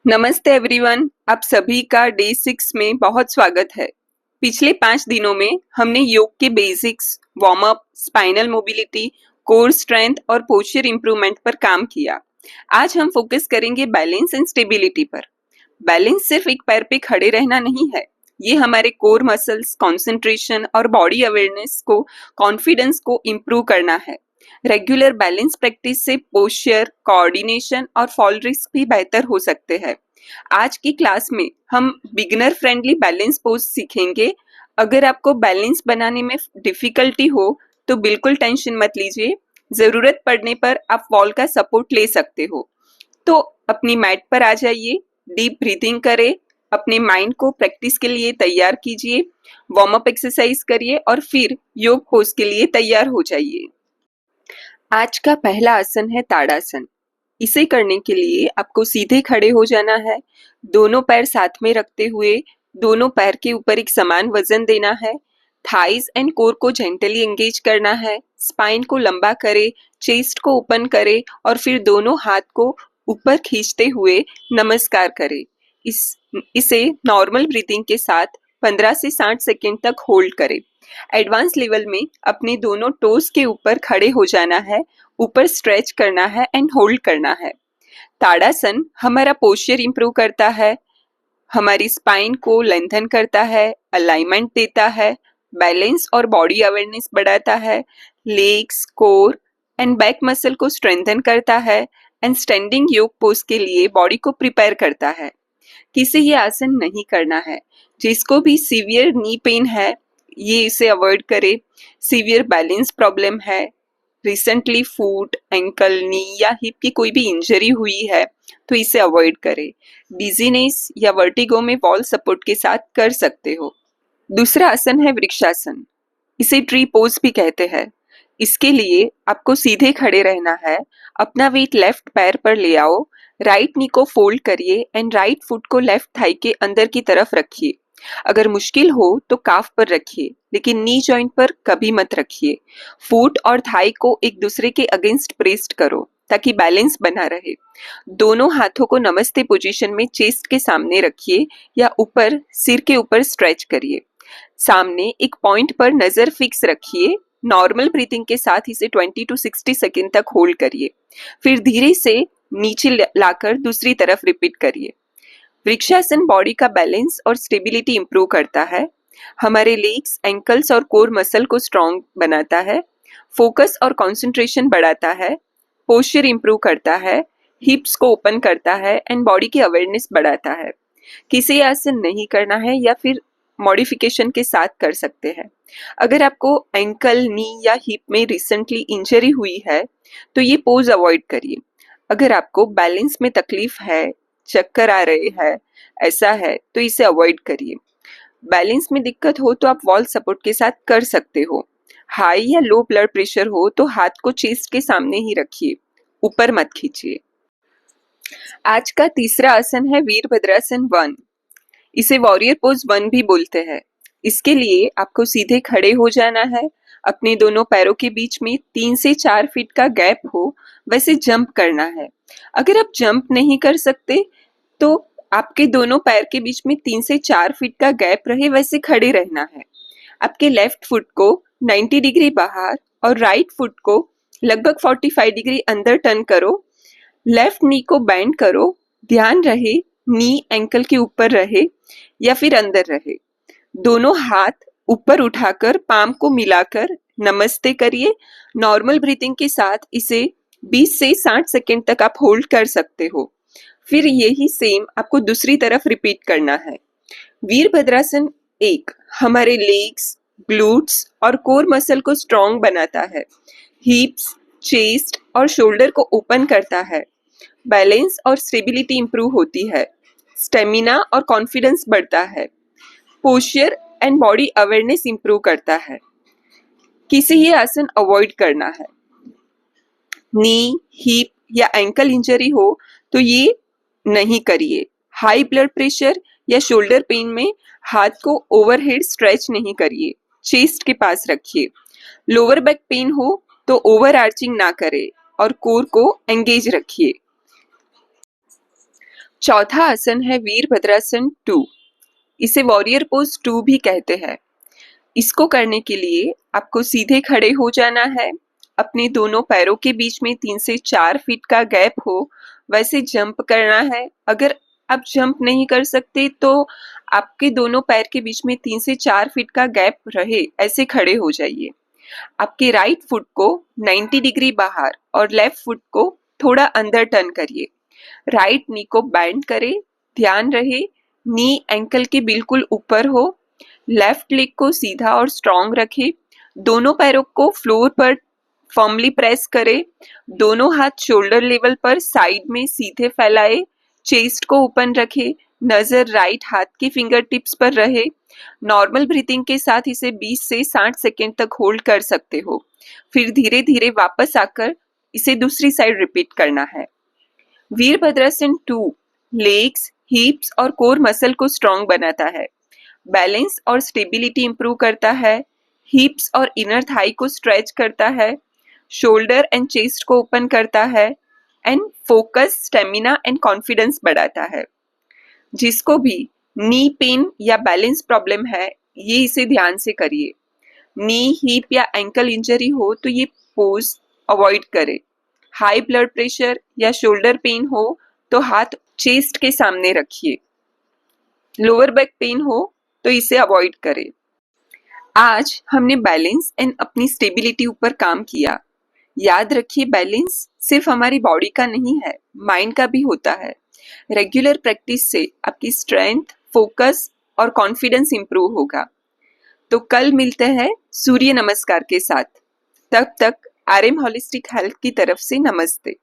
नमस्ते एवरीवन, आप सभी का डे 6 में बहुत स्वागत है। पिछले 5 दिनों में हमने योग के basics, warm up, spinal mobility, core strength और पोस्चर इंप्रूवमेंट पर काम किया। आज हम फोकस करेंगे बैलेंस एंड स्टेबिलिटी पर। बैलेंस सिर्फ एक पैर पे खड़े रहना नहीं है, ये हमारे कोर मसल्स, कंसंट्रेशन और बॉडी अवेयरनेस को, कॉन्फिडेंस को इम्प्रूव करना है। रेगुलर बैलेंस प्रैक्टिस से पोस्चर, कोऑर्डिनेशन और फॉल रिस्क भी बेहतर हो सकते हैं। आज की क्लास में हम बिगिनर फ्रेंडली बैलेंस पोज सीखेंगे। अगर आपको बैलेंस बनाने में डिफिकल्टी हो तो बिल्कुल टेंशन मत लीजिए, जरूरत पड़ने पर आप वॉल का सपोर्ट ले सकते हो। तो अपनी मैट पर आ जाइए, डीप ब्रीथिंग करें, अपने माइंड को प्रैक्टिस के लिए तैयार कीजिए, वार्म अप एक्सरसाइज करिए और फिर योग पोज के लिए तैयार हो जाइए। आज का पहला आसन है ताड़ासन। इसे करने के लिए आपको सीधे खड़े हो जाना है, दोनों पैर साथ में रखते हुए दोनों पैर के ऊपर एक समान वजन देना है, थाइज एंड कोर को जेंटली एंगेज करना है, स्पाइन को लंबा करे, चेस्ट को ओपन करे और फिर दोनों हाथ को ऊपर खींचते हुए नमस्कार करे। इसे नॉर्मल ब्रीथिंग के साथ 15 से 60 सेकेंड तक होल्ड करें। एडवांस लेवल में अपने दोनों टोस के ऊपर खड़े हो जाना है, ऊपर स्ट्रेच करना है एंड होल्ड करना है। ताड़ासन हमारा पोस्चर इंप्रूव करता है, हमारी स्पाइन को लेंथन करता है, अलाइनमेंट देता है, बैलेंस और बॉडी अवेयरनेस बढ़ाता है, legs, core and back muscle को स्ट्रेंथन करता है एंड स्टैंडिंग योग पोज के लिए बॉडी को प्रिपेयर करता है। किसे ये आसन नहीं करना है, जिसको भी सीवियर नी पेन है ये इसे अवॉइड करे, सीवियर बैलेंस प्रॉब्लम है, रिसेंटली फुट, एंकल, नी या हिप की कोई भी इंजरी हुई है तो इसे अवॉइड करें। डिजीनेस या वर्टिगो में वॉल सपोर्ट के साथ कर सकते हो। दूसरा आसन है वृक्षासन। इसे ट्री पोज भी कहते हैं। इसके लिए आपको सीधे खड़े रहना है, अपना वेट लेफ्ट पैर पर ले आओ, राइट नी को फोल्ड करिए एंड राइट फुट को लेफ्ट थाई के अंदर की तरफ रखिए। अगर मुश्किल हो तो काफ पर रखिए, लेकिन नी जॉइंट पर कभी मत रखिए। फुट और थाई को एक दूसरे के अगेंस्ट प्रेस्ड करो ताकि बैलेंस बना रहे। दोनों हाथों को नमस्ते पोजीशन में चेस्ट के सामने रखिए या ऊपर सिर के ऊपर स्ट्रेच करिए। सामने एक पॉइंट पर नजर फिक्स रखिए। नॉर्मल ब्रीथिंग के साथ इसे 20 to 60 सेकेंड तक होल्ड करिए, फिर धीरे से नीचे लाकर दूसरी तरफ रिपीट करिए। वृक्षासन बॉडी का बैलेंस और स्टेबिलिटी इंप्रूव करता है, हमारे लेग्स, एंकल्स और कोर मसल को स्ट्रॉन्ग बनाता है, फोकस और कंसंट्रेशन बढ़ाता है, पोस्चर इंप्रूव करता है, हिप्स को ओपन करता है एंड बॉडी की अवेयरनेस बढ़ाता है। किसी आसन नहीं करना है या फिर मॉडिफिकेशन के साथ कर सकते हैं। अगर आपको एंकल, नी या हिप में रिसेंटली इंजरी हुई है तो ये पोज अवॉइड करिए। अगर आपको बैलेंस में तकलीफ है, चक्कर आ रहे हैं, ऐसा है तो इसे अवॉइड करिए। बैलेंस में दिक्कत हो तो आप वॉल सपोर्ट के साथ कर सकते हो। हाई या लो ब्लड प्रेशर हो तो हाथ को चेस्ट के सामने ही रखिए, ऊपर मत खींचिए। आज का तीसरा आसन है वीरभद्रासन 1। इसे वॉरियर पोज 1 भी बोलते हैं। इसके लिए आपको सीधे खड़े हो जाना है, अपने दोनों पैरों के बीच में 3 से 4 फीट का गैप हो वैसे जंप करना है। अगर आप जंप नहीं कर सकते तो आपके दोनों पैर के बीच में 3 से 4 फीट का गैप रहे वैसे खड़े रहना है। आपके लेफ्ट फुट को 90 डिग्री बाहर और राइट फुट को लगभग 45 डिग्री अंदर टर्न करो। लेफ्ट नी को बेंड करो, ध्यान रहे नी एंकल के ऊपर रहे या फिर अंदर रहे। दोनों हाथ ऊपर उठाकर पाम को मिलाकर नमस्ते करिए। नॉर्मल ब्रीथिंग के साथ इसे 20 से 60 सेकेंड तक आप होल्ड कर सकते हो। फिर यही सेम आपको दूसरी तरफ रिपीट करना है। वीरभद्रासन 1 हमारे लेग्स, ग्लूट्स और कोर मसल को स्ट्रॉन्ग बनाता है, हिप्स, चेस्ट और शोल्डर को ओपन करता है, बैलेंस और स्टेबिलिटी इंप्रूव होती है, स्टेमिना और कॉन्फिडेंस बढ़ता है, posture and body awareness improve करता है। किसे ये आसन अवॉइड करना है, नी, हिप या एंकल इंजरी हो तो ये नहीं करिए। हाई ब्लड प्रेशर या शोल्डर पेन में हाथ को ओवरहेड स्ट्रेच नहीं करिए, चेस्ट के पास रखिए। लोअर बैक पेन हो तो ओवर आर्चिंग ना करें और कोर को एंगेज रखिए। चौथा आसन है वीरभद्रासन 2। इसे वॉरियर पोज 2 भी कहते हैं। इसको करने के लिए आपको सीधे खड़े हो जाना है। अपने दोनों पैरों के बीच में 3 से 4 फीट का गैप हो वैसे जंप करना है। अगर आप जंप नहीं कर सकते तो आपके दोनों पैर के बीच में 3 से 4 फीट का गैप रहे ऐसे खड़े हो जाइए। आपके राइट फुट को 90 डिग्री बाहर और लेफ्ट फुट को थोड़ा अंदर टर्न करिए। राइट नी को बैंड करें। ध्यान रहे नी एंकल के बिल्कुल ऊपर हो। लेफ्ट लेग को सीधा और स्ट्रॉन्ग रखें। दोनों पैरों को फ्लोर पर फर्मली प्रेस करें। दोनों हाथ शोल्डर लेवल पर साइड में सीधे फैलाए। चेस्ट को ओपन रखें। नजर राइट हाथ के फिंगर टिप्स पर रहे। नॉर्मल ब्रीथिंग के साथ इसे 20 से 60 सेकेंड तक होल्ड कर सकते हो। फिर धीरे धीरे वापस आकर इसे दूसरी साइड रिपीट करना है। वीरभद्रासन 2 लेग्स, हिप्स और कोर मसल को स्ट्रॉन्ग बनाता है। बैलेंस और स्टेबिलिटी इंप्रूव करता है। हिप्स और इनर थाई को स्ट्रेच करता है। शोल्डर एंड चेस्ट को ओपन करता है and focus, stamina and confidence बढ़ाता है। जिसको भी नी पेन या बैलेंस प्रॉब्लम है ये इसे ध्यान से करिए। नी, हिप या एंकल इंजरी हो तो ये पोज अवॉइड करें। हाई ब्लड प्रेशर या शोल्डर पेन हो तो हाथ चेस्ट के सामने रखिए। लोअर बैक पेन हो तो इसे अवॉइड करें। आज हमने बैलेंस एंड अपनी स्टेबिलिटी ऊपर काम किया। याद रखिए बैलेंस सिर्फ हमारी बॉडी का नहीं है, माइंड का भी होता है। रेगुलर प्रैक्टिस से आपकी स्ट्रेंथ, फोकस और कॉन्फिडेंस इंप्रूव होगा। तो कल मिलते हैं सूर्य नमस्कार के साथ। तब तक आरएम होलिस्टिक हेल्थ की तरफ से नमस्ते।